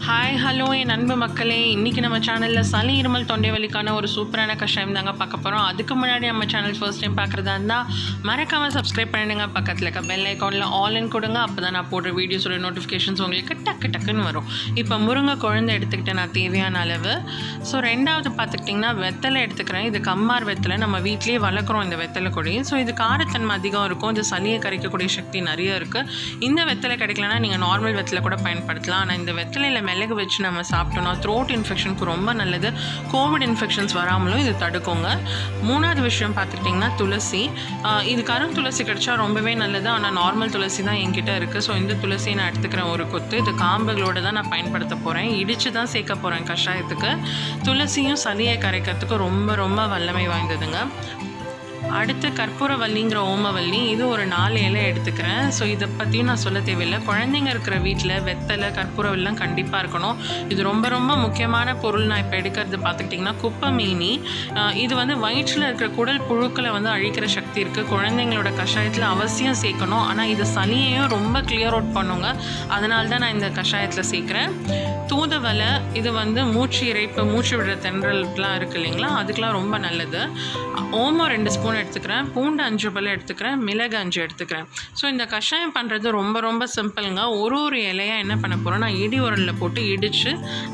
Hi hello என் அன்பு மக்களே, இன்றைக்கி நம்ம சேனலில் சளி இருமல் தொண்டை வலிக்கான ஒரு சூப்பரான கஷாயம் தாங்க பார்க்க போகிறோம். அதுக்கு முன்னாடி நம்ம சேனல் ஃபர்ஸ்ட் டைம் பார்க்குறதா இருந்தால் மறக்காமல் சப்ஸ்கிரைப் பண்ணிடுங்க. பக்கத்தில் இருக்க பெல் ஐக்கானில் ஆல்னு கொடுங்க. அப்போ தான் நான் போடுற வீடியோஸோட நோட்டிஃபிகேஷன்ஸ் உங்களுக்கு டக்குன்னு வரும். இப்போ முருங்கை குழந்தை எடுத்துக்கிட்டேன் நான் தேவையான அளவு. ஸோ ரெண்டாவது பார்த்துக்கிட்டிங்கன்னா வெத்தலை எடுத்துக்கிறேன். இது கம்மார் வெத்தலை, நம்ம வீட்லேயே வளர்க்குறோம் இந்த வெத்தலை கொடி. ஸோ இது காரத்தன்மை அதிகம் இருக்கும், இது சளியை கரைக்கக்கூடிய சக்தி நிறைய இருக்குது. இந்த வெத்தலை கிடைக்கலன்னா நீங்கள் நார்மல் வெத்தலை கூட பயன்படுத்தலாம். ஆனால் இந்த வெத்தலையில் மிளகு வச்சு நம்ம சாப்பிட்டோம்னா த்ரோட் இன்ஃபெக்ஷனுக்கு ரொம்ப நல்லது. கோவிட் இன்ஃபெக்ஷன்ஸ் வராமலும் இது தடுக்குங்க. மூணாவது விஷயம் பார்த்துக்கிட்டிங்கன்னா துளசி. இது கரும் துளசி கிடைச்சா ரொம்பவே நல்லது. ஆனால் நார்மல் துளசி தான் என்கிட்ட இருக்குது. ஸோ இந்த துளசியை நான் எடுத்துக்கிறேன் ஒரு கொத்து. இது காம்புகளோடு தான் நான் பயன்படுத்த போகிறேன். இடித்து தான் சேர்க்க போகிறேன் கஷாயத்துக்கு. துளசியும் சளியை கரைக்கிறதுக்கு ரொம்ப ரொம்ப வல்லமை வாய்ந்ததுங்க. அடுத்து கற்பூரவல்லிங்கிற ஓமவல்லி, இது ஒரு 4 இலை எடுத்துக்கிறேன். ஸோ இதை பற்றியும் நான் சொல்ல தேவையில்லை. குழந்தைங்க இருக்கிற வீட்டில் வெத்தலை கற்பூரவல்லாம் கண்டிப்பாக இருக்கணும். இது ரொம்ப ரொம்ப முக்கியமான பொருள். நான் இப்போ எடுக்கிறது பார்த்துக்கிட்டிங்கன்னா குப்பைமீனி. இது வயிற்றில் இருக்கிற குடல் புழுக்களை அழிக்கிற சக்தி இருக்குது. குழந்தைங்களோட கஷாயத்தில் அவசியம் சேர்க்கணும். ஆனால் இது சளியையும் ரொம்ப கிளியர் அவுட் பண்ணுங்க. அதனால தான் நான் இந்த கஷாயத்தில் சேர்க்குறேன். தூதுவலை, இது மூச்சு இறைப்பு, மூச்சு விடுற தென்றல்லாம் இருக்குது இல்லைங்களா, அதுக்கெலாம் ரொம்ப நல்லது. ஓமம் 2 ஸ்பூன் எடுத்துக்கிறேன். பூண்டு 5 பல் எடுத்துக்கிறேன். மிளகு 5 எடுத்துக்கிறேன். ஸோ இந்த கஷாயம் பண்ணுறது ரொம்ப ரொம்ப சிம்பிளுங்க. ஒரு இலையாக என்ன பண்ண போகிறோம், நான் இடி உரலில் போட்டு இடித்து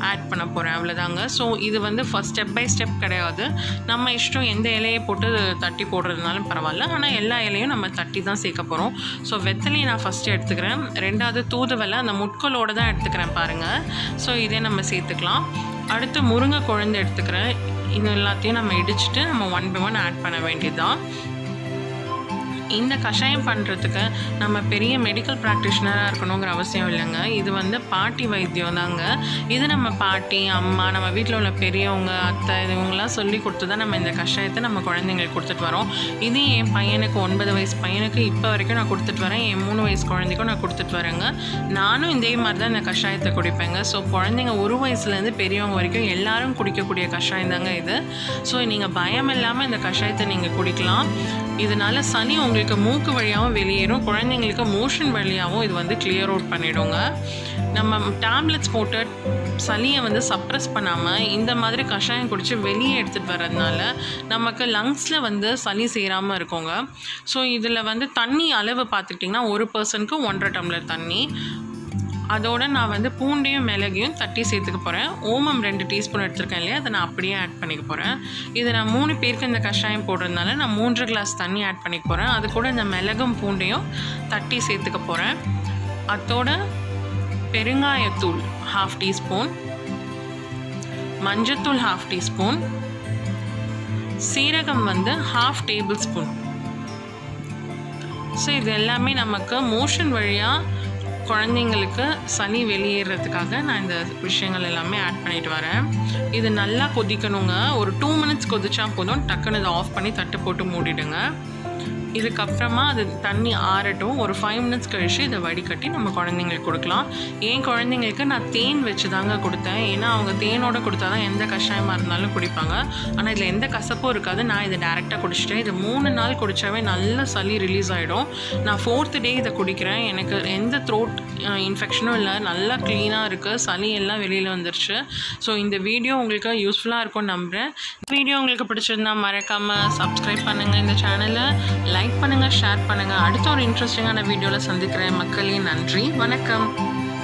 ஆட் பண்ண போகிறேன், அவ்வளோதாங்க. ஸோ இது ஃபஸ்ட் ஸ்டெப் பை ஸ்டெப் கிடையாது. நம்ம இஷ்டம் எந்த இலையை போட்டு தட்டி போடுறதுனாலும் பரவாயில்ல. ஆனால் எல்லா இலையும் நம்ம தட்டி தான் சேர்க்க போகிறோம். ஸோ வெத்தலையை நான் ஃபஸ்ட்டு எடுத்துக்கிறேன். ரெண்டாவது தூதுவலை, அந்த முட்களோடு தான் எடுத்துக்கிறேன் பாருங்கள். ஸோ இதே நம்ம சேர்த்துக்கலாம். அடுத்து முருங்கை குழந்தை எடுத்துக்கிறேன். இது எல்லாத்தையும் நம்ம இடிச்சுட்டு நம்ம 1 by 1 ஆட் பண்ண வேண்டியதுதான். இந்த கஷாயம் பண்ணுறதுக்கு நம்ம பெரிய மெடிக்கல் ப்ராக்டிஷனராக இருக்கணுங்கிற அவசியம் இல்லைங்க. இது பாட்டி வைத்தியம் தாங்க. இது நம்ம பாட்டி, அம்மா, நம்ம வீட்டில் உள்ள பெரியவங்க, அத்தை, இவங்கெல்லாம் சொல்லி கொடுத்து தான் நம்ம இந்த கஷாயத்தை நம்ம குழந்தைங்களுக்கு கொடுத்துட்டு வரோம். இது என் பையனுக்கு 9 வயசு பையனுக்கு இப்போ வரைக்கும் நான் கொடுத்துட்டு வரேன். என் 3 வயசு குழந்தைக்கும் நான் கொடுத்துட்டு வரேங்க. நானும் இதே மாதிரி தான் இந்த கஷாயத்தை குடிப்பேங்க. ஸோ குழந்தைங்க 1 வயசுலேருந்து பெரியவங்க வரைக்கும் எல்லாரும் குடிக்கக்கூடிய கஷாயம் தாங்க இது. ஸோ நீங்கள் பயம் இல்லாமல் இந்த கஷாயத்தை நீங்கள் குடிக்கலாம். இதனால் சனி உங்களுக்கு மூக்கு வழியாகவும் வெளியேறும். குழந்தைங்களுக்கு மோஷன் வழியாகவும் இது கிளியர் அவுட் பண்ணிவிடுங்க. நம்ம டேப்லெட்ஸ் போட்டு சளியை சப்ரஸ் பண்ணாமல் இந்த மாதிரி கஷாயம் குடித்து வெளியே எடுத்துகிட்டு வர்றதுனால நமக்கு லங்ஸில் சளி சேராமல் இருக்குங்க. ஸோ இதில் தண்ணி அளவு பார்த்துக்கிட்டிங்கன்னா ஒரு பர்சனுக்கு 1.5 டம்ளர் தண்ணி. அதோடு நான் பூண்டையும் மிளகையும் தட்டி சேர்த்துக்க போகிறேன். ஓமம் 2 டீஸ்பூன் எடுத்துருக்கேன் இல்லையா, அதை நான் அப்படியே ஆட் பண்ணிக்க போகிறேன். இது நான் 3 பேருக்கு இந்த கஷாயம் போடுறதுனால நான் 3 கிளாஸ் தண்ணி ஆட் பண்ணிக்க போகிறேன். அது கூட இந்த மிளகும் பூண்டையும் தட்டி சேர்த்துக்க போகிறேன். அதோட பெருங்காயத்தூள் 1/2 டீஸ்பூன், மஞ்சத்தூள் 1/2 டீஸ்பூன், சீரகம் 1/2 டேபிள் ஸ்பூன். ஸோ இது எல்லாமே நமக்கு மோஷன் வழியாக குழந்தைங்களுக்கு சளி வெளியேறதுக்காக நான் இந்த விஷயங்கள் எல்லாமே ஆட் பண்ணிட்டு வரேன். இது நல்லா கொதிக்கணுங்க. ஒரு 2 மினிட்ஸ் கொதிச்சா போதும். டக்குன்னு இதை ஆஃப் பண்ணி தட்டு போட்டு மூடிடுங்க. இதுக்கப்புறமா அது தண்ணி ஆறட்டும். ஒரு 5 மினிட்ஸ் கழிச்சு இதை வடிகட்டி நம்ம குழந்தைங்களுக்கு கொடுக்கலாம். என் குழந்தைங்களுக்கு நான் தேன் வச்சு தாங்க கொடுத்தேன். ஏன்னா அவங்க தேனோடு கொடுத்தா தான் எந்த கஷாயமாக இருந்தாலும் குடிப்பாங்க. ஆனால் இதில் எந்த கசப்பும் இருக்காது. நான் இதை டேரெக்டாக குடிச்சிட்டேன். இது 3 நாள் குடித்தாவே நல்ல சளி ரிலீஸ் ஆகிடும். நான் 4th டே இதை குடிக்கிறேன். எனக்கு எந்த த்ரோட் இன்ஃபெக்ஷனும் இல்லை, நல்லா க்ளீனாக இருக்குது. சளி எல்லாம் வெளியில் வந்துருச்சு. ஸோ இந்த வீடியோ உங்களுக்கு யூஸ்ஃபுல்லாக இருக்கும்னு நம்புகிறேன். வீடியோ உங்களுக்கு பிடிச்சிருந்தா மறக்காமல் சப்ஸ்கிரைப் பண்ணுங்கள். இந்த சேனலை லைக் பண்ணுங்கள், ஷேர் பண்ணுங்கள். அடுத்த ஒரு இன்ட்ரெஸ்டிங்கான வீடியோவில் சந்திக்கிறேன் மக்களே. நன்றி, வணக்கம்.